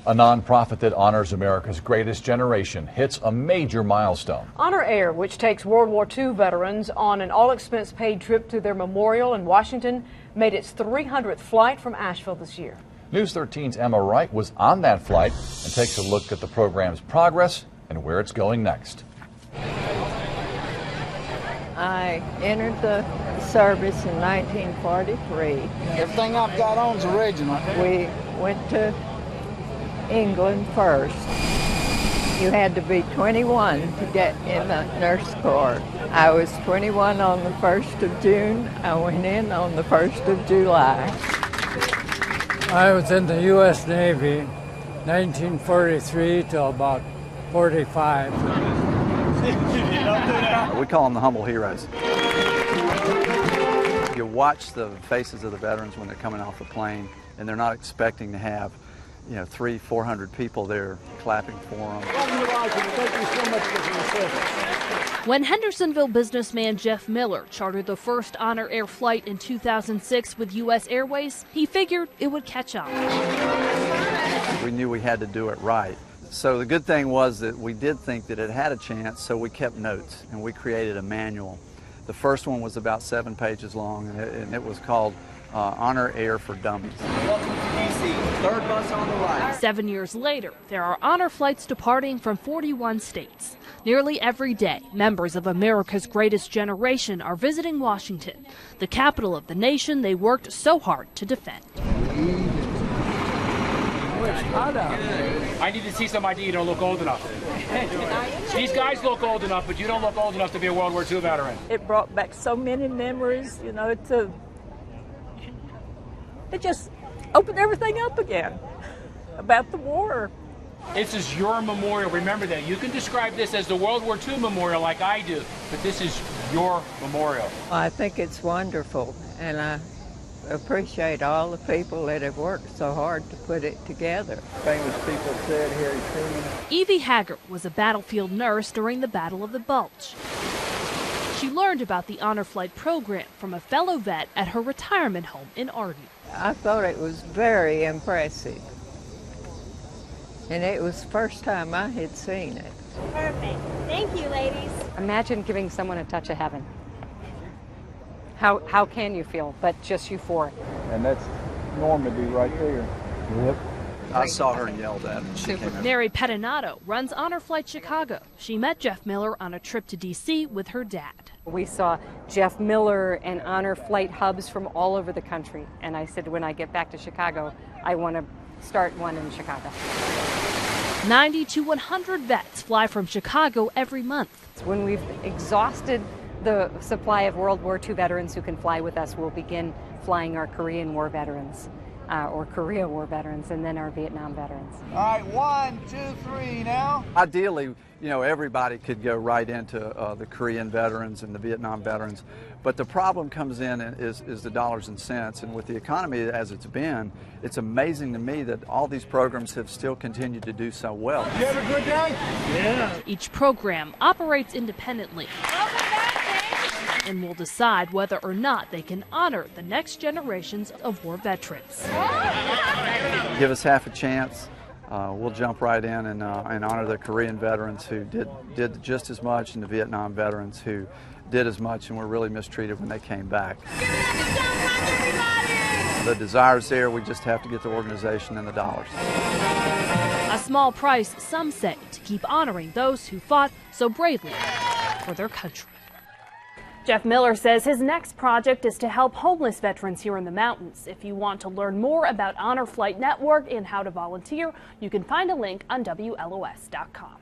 A nonprofit that honors America's greatest generation hits a major milestone. Honor Air, which takes World War II veterans on an all-expense paid trip to their memorial in Washington, made its 300th flight from Asheville this year. News 13's Emma Wright was on that flight and takes a look at the program's progress and where it's going next. I entered the service in 1943. Everything I've got on is original. We went to England first. You had to be 21 to get in the nurse corps. I was 21 on the 1st of June. I went in on the 1st of July. I was in the U.S. Navy 1943 till about 45. We call them the humble heroes. You watch the faces of the veterans when they're coming off the plane, and they're not expecting to have, 300-400 people there clapping for them. When Hendersonville businessman Jeff Miller chartered the first Honor Air flight in 2006 with U.S. Airways, he figured it would catch on. We knew we had to do it right. So the good thing was that we did think that it had a chance, so we kept notes and we created a manual. The first one was about 7 pages long, and it was called Honor Air for Dummies. Welcome to D.C. Third bus on the right. 7 years later, there are honor flights departing from 41 states. Nearly every day, members of America's greatest generation are visiting Washington, the capital of the nation they worked so hard to defend. I need to see some ID. You don't look old enough. These guys look old enough, but you don't look old enough to be a World War II veteran. It brought back so many memories, it just opened everything up again about the war. This is your memorial. Remember that. You can describe this as the World War II memorial like I do, but this is your memorial. I think it's wonderful, and I appreciate all the people that have worked so hard to put it together. Famous people said Harry Truman. Evie Haggart was a battlefield nurse during the Battle of the Bulge. She learned about the Honor Flight program from a fellow vet at her retirement home in Arden. I thought it was very impressive, and it was the first time I had seen it. Perfect. Thank you, ladies. Imagine giving someone a touch of heaven. How can you feel but just euphoric? And that's Normandy right there. Yep. I saw her and yelled at her. She came in. Mary Pettinato runs Honor Flight Chicago. She met Jeff Miller on a trip to D.C. with her dad. We saw Jeff Miller and Honor Flight hubs from all over the country. And I said, when I get back to Chicago, I want to start one in Chicago. 90 to 100 vets fly from Chicago every month. When we've exhausted the supply of World War II veterans who can fly with us, we'll begin flying our Korean War veterans, or Korea War veterans, and then our Vietnam veterans. All right, 1, 2, 3 now. Ideally, everybody could go right into the Korean veterans and the Vietnam veterans, but the problem comes in is the dollars and cents, and with the economy as it's been, it's amazing to me that all these programs have still continued to do so well. You have a good day? Yeah. Each program operates independently and will decide whether or not they can honor the next generations of war veterans. Give us half a chance. We'll jump right in and honor the Korean veterans who did just as much, and the Vietnam veterans who did as much and were really mistreated when they came back. The desire's there, we just have to get the organization and the dollars. A small price, some say, to keep honoring those who fought so bravely for their country. Jeff Miller says his next project is to help homeless veterans here in the mountains. If you want to learn more about Honor Flight Network and how to volunteer, you can find a link on WLOS.com.